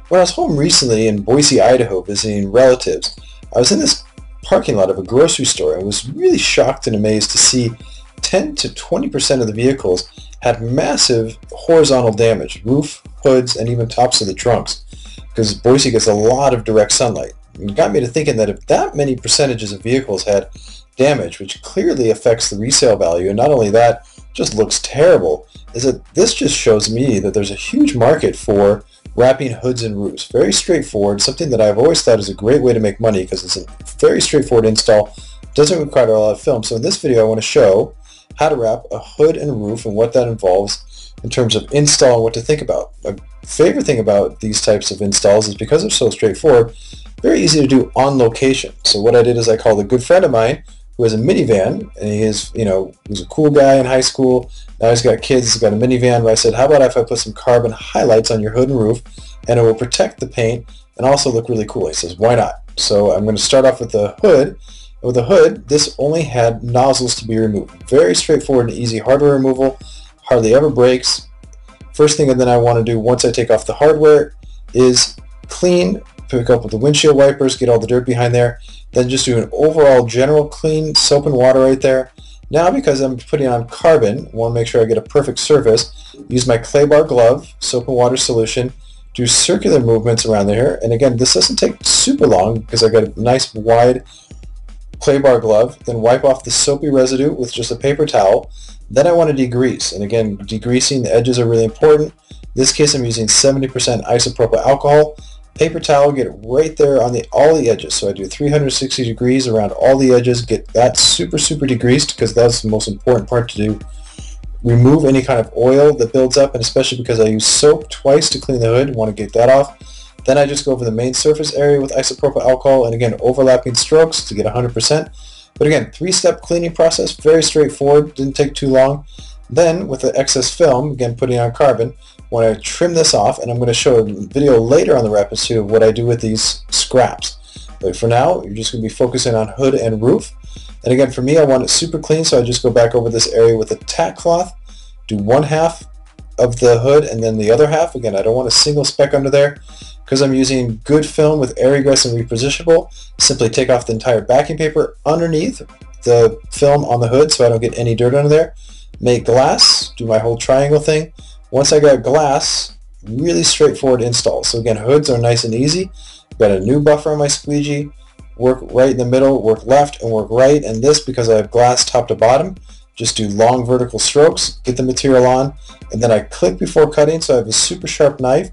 When I was home recently in Boise, Idaho, visiting relatives, I was in this parking lot of a grocery store and was really shocked and amazed to see 10 to 20% of the vehicles had massive horizontal damage, roof, hoods, and even tops of the trunks, because Boise gets a lot of direct sunlight. It got me to thinking that if that many percentages of vehicles had damage, which clearly affects the resale value, and not only that, just looks terrible, is that this just shows me that there's a huge market for wrapping hoods and roofs. Very straightforward, something that I've always thought is a great way to make money because it's a very straightforward install, doesn't require a lot of film. So in this video I want to show how to wrap a hood and roof and what that involves in terms of install and what to think about. My favorite thing about these types of installs is because they're so straightforward, very easy to do on location. So what I did is I called a good friend of mine who has a minivan, and he was a cool guy in high school. Now he's got kids, he's got a minivan, but I said, how about if I put some carbon highlights on your hood and roof, and it will protect the paint and also look really cool. He says, why not? So I'm going to start off with the hood. With the hood, this only had nozzles to be removed. Very straightforward and easy hardware removal, hardly ever breaks. First thing that I want to do once I take off the hardware is clean, pick up with the windshield wipers, get all the dirt behind there, then just do an overall general clean, soap and water right there. Now because I'm putting on carbon, I want to make sure I get a perfect surface, use my clay bar glove, soap and water solution, do circular movements around there, and again this doesn't take super long because I got a nice wide clay bar glove, then wipe off the soapy residue with just a paper towel. Then I want to degrease, and again degreasing the edges are really important. In this case I'm using 70% isopropyl alcohol. Paper towel, get it right there on all the edges. So I do 360 degrees around all the edges, get that super degreased because that's the most important part to do. Remove any kind of oil that builds up, and especially because I use soap twice to clean the hood, want to get that off. Then I just go over the main surface area with isopropyl alcohol, and again overlapping strokes to get 100%. But again, three-step cleaning process, very straightforward, didn't take too long. Then with the excess film, again putting on carbon, when I trim this off, and I'm going to show a video later on the wrap too of what I do with these scraps. But for now, you're just going to be focusing on hood and roof. And again, for me, I want it super clean, so I just go back over this area with a tack cloth, do one half of the hood and then the other half. Again, I don't want a single speck under there. Because I'm using good film with air egress and repositionable, simply take off the entire backing paper underneath the film on the hood so I don't get any dirt under there. Make glass, do my whole triangle thing. Once I got glass, really straightforward install. So again, hoods are nice and easy. Got a new buffer on my squeegee, work right in the middle, work left and work right, and this because I have glass top to bottom, just do long vertical strokes, get the material on, and then I click before cutting so I have a super sharp knife,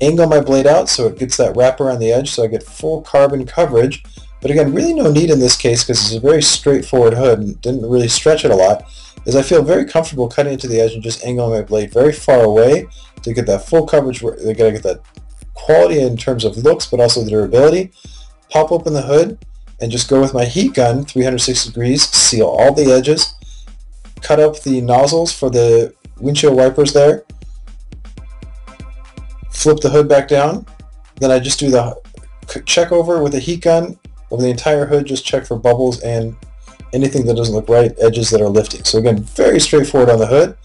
angle my blade out so it gets that wrap around the edge so I get full carbon coverage. But again, really no need in this case because it's a very straightforward hood and didn't really stretch it a lot, is I feel very comfortable cutting it to the edge and just angling my blade very far away to get that full coverage. They gotta get that quality in terms of looks but also the durability. Pop open the hood and just go with my heat gun 360 degrees, seal all the edges, cut up the nozzles for the windshield wipers there, flip the hood back down, then I just do the check over with a heat gun over the entire hood, just check for bubbles and anything that doesn't look right, edges that are lifting. So again, very straightforward on the hood.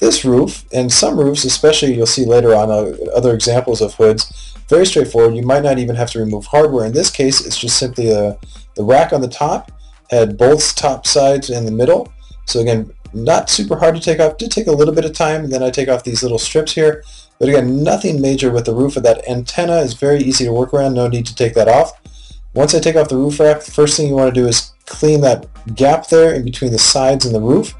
This roof, and some roofs especially, you'll see later on other examples of hoods, very straightforward. You might not even have to remove hardware. In this case, it's just simply the rack on the top had both top sides in the middle. So again, not super hard to take off. Did take a little bit of time, and then I take off these little strips here. But again, nothing major with the roof of that antenna. Is very easy to work around, no need to take that off. Once I take off the roof rack, the first thing you want to do is clean that gap there in between the sides and the roof.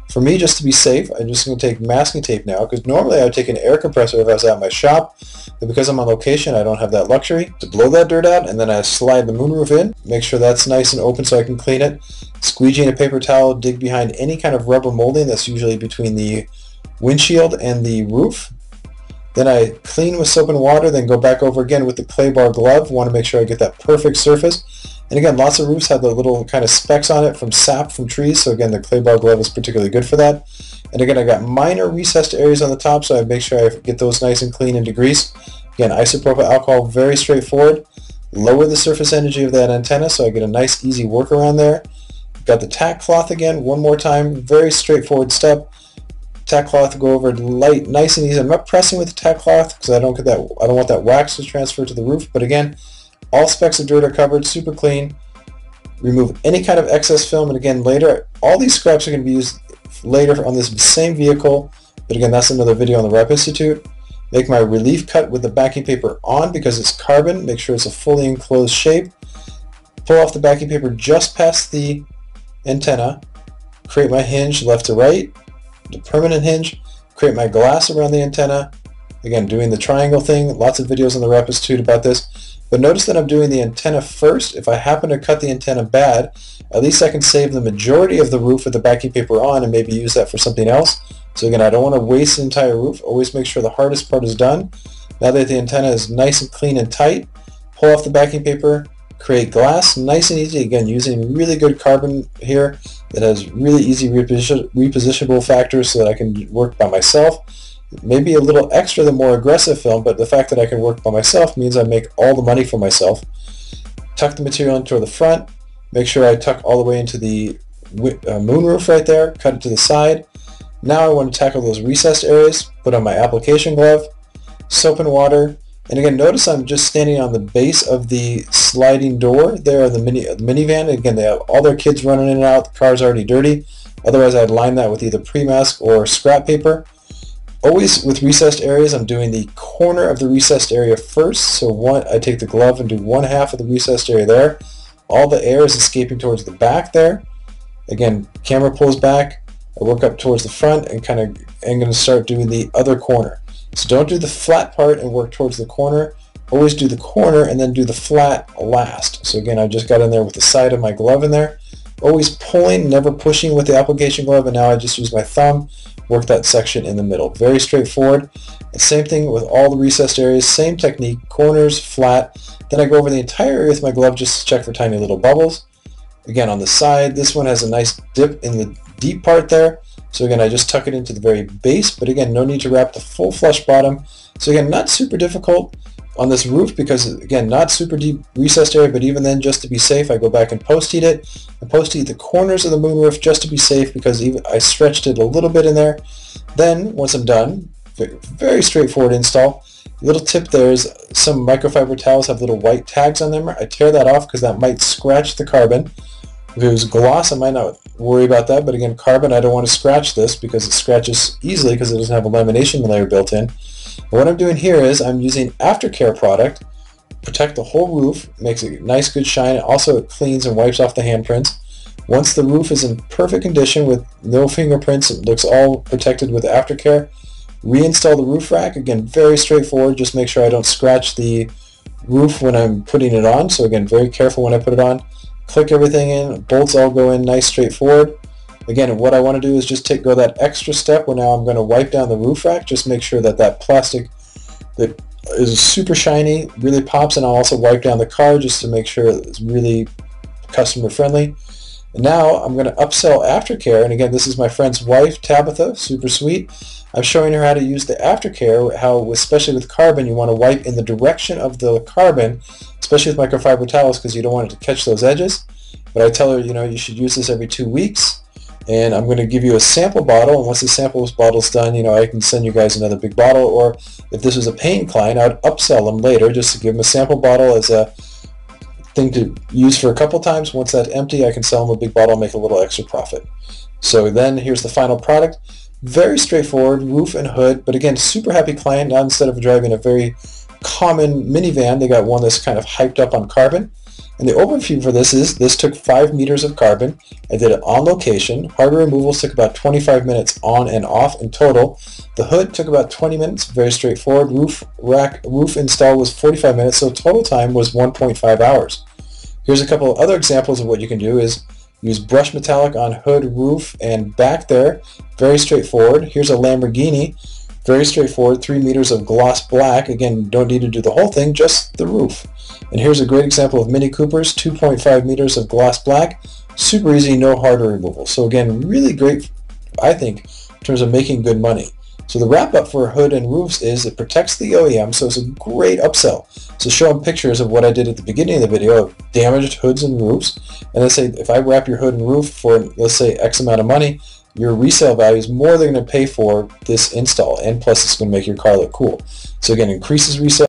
For me, just to be safe, I'm just going to take masking tape now, because normally I would take an air compressor if I was at my shop, but because I'm on location, I don't have that luxury. To blow that dirt out, and then I slide the moonroof in, make sure that's nice and open so I can clean it. Squeegee and a paper towel, dig behind any kind of rubber molding that's usually between the windshield and the roof. Then I clean with soap and water, then go back over again with the clay bar glove. Want to make sure I get that perfect surface. And again, lots of roofs have the little kind of specks on it from sap from trees, so again, the clay bar glove is particularly good for that. And again, I got minor recessed areas on the top, so I make sure I get those nice and clean and degreased. Again, isopropyl alcohol, very straightforward. Lower the surface energy of that antenna, so I get a nice, easy workaround there. Got the tack cloth again, one more time, very straightforward step. tack cloth to go over light, nice and easy. I'm not pressing with the tack cloth because I don't want that wax to transfer to the roof. But again, all specks of dirt are covered, super clean. Remove any kind of excess film, and again later, all these scraps are going to be used later on this same vehicle. But again, that's another video on the Rep Institute. Make my relief cut with the backing paper on because it's carbon. Make sure it's a fully enclosed shape. Pull off the backing paper just past the antenna. Create my hinge left to right, the permanent hinge. Create my glass around the antenna. Again, doing the triangle thing. Lots of videos on the Rep Institute about this. But notice that I'm doing the antenna first. If I happen to cut the antenna bad, at least I can save the majority of the roof with the backing paper on and maybe use that for something else. So again, I don't want to waste the entire roof. Always make sure the hardest part is done. Now that the antenna is nice and clean and tight, pull off the backing paper, create glass, nice and easy. Again, using really good carbon here that has really easy repositionable factors so that I can work by myself. Maybe a little extra than more aggressive film, but the fact that I can work by myself means I make all the money for myself. Tuck the material into the front. Make sure I tuck all the way into the moonroof right there. Cut it to the side. Now I want to tackle those recessed areas. Put on my application glove, soap and water, and again, notice I'm just standing on the base of the sliding door there in the minivan. Again, they have all their kids running in and out. The car's already dirty. Otherwise, I'd line that with either pre-mask or scrap paper. Always with recessed areas, I'm doing the corner of the recessed area first. So I take the glove and do one half of the recessed area there. All the air is escaping towards the back there. Again, camera pulls back. I work up towards the front and I'm going to start doing the other corner. So don't do the flat part and work towards the corner. Always do the corner and then do the flat last. So again, I just got in there with the side of my glove in there. Always pulling, never pushing with the application glove, and now I just use my thumb, work that section in the middle. Very straightforward. The same thing with all the recessed areas, same technique, corners, flat. Then I go over the entire area with my glove just to check for tiny little bubbles. Again, on the side, this one has a nice dip in the deep part there. So again, I just tuck it into the very base, but again, no need to wrap the full flush bottom. So again, not super difficult on this roof because again, not super deep recessed area, but even then, just to be safe, I go back and post-heat it. And post-heat the corners of the moonroof just to be safe because even I stretched it a little bit in there. Then, once I'm done, very straightforward install. Little tip there is some microfiber towels have little white tags on them. I tear that off because that might scratch the carbon. If it was gloss, I might not worry about that, but again, carbon, I don't want to scratch this because it scratches easily because it doesn't have a lamination layer built in. And what I'm doing here is I'm using aftercare product, protect the whole roof, makes a nice good shine. Also, it cleans and wipes off the handprints. Once the roof is in perfect condition with no fingerprints, it looks all protected with aftercare. Reinstall the roof rack. Again, very straightforward. Just make sure I don't scratch the roof when I'm putting it on. So again, very careful when I put it on. Click everything in, bolts all go in nice straightforward. Again, what I want to do is just go that extra step where now I'm going to wipe down the roof rack. Just make sure that that plastic that is super shiny really pops, and I'll also wipe down the car just to make sure it's really customer friendly. And now I'm going to upsell aftercare, and again, this is my friend's wife, Tabitha, super sweet. I'm showing her how to use the aftercare, how, especially with carbon, you want to wipe in the direction of the carbon, especially with microfiber towels because you don't want it to catch those edges. But I tell her, you should use this every 2 weeks. And I'm going to give you a sample bottle, and once the sample bottle's done, I can send you guys another big bottle, or if this was a paying client, I would upsell them later just to give them a sample bottle as a thing to use for a couple times. Once that's empty, I can sell them a big bottle and make a little extra profit. So then here's the final product. Very straightforward, roof and hood, but again, super happy client. Now instead of driving a very common minivan, they got one that's kind of hyped up on carbon. And the overview for this is, this took 5 meters of carbon. I did it on location. Hardware removals took about 25 minutes on and off in total. The hood took about 20 minutes, very straightforward. Roof install was 45 minutes, so total time was 1.5 hours. Here's a couple of other examples of what you can do is use brush metallic on hood, roof, and back there. Very straightforward. Here's a Lamborghini. Very straightforward, 3 meters of gloss black. Again, don't need to do the whole thing, just the roof. And here's a great example of Mini Coopers, 2.5 meters of gloss black. Super easy, no hardware removal. So again, really great, I think, in terms of making good money. So the wrap up for hood and roofs is it protects the OEM, so it's a great upsell. So show them pictures of what I did at the beginning of the video of damaged hoods and roofs. And let's say if I wrap your hood and roof for, let's say, X amount of money, your resale value is more than going to pay for this install, and plus it's going to make your car look cool. So again, increases resale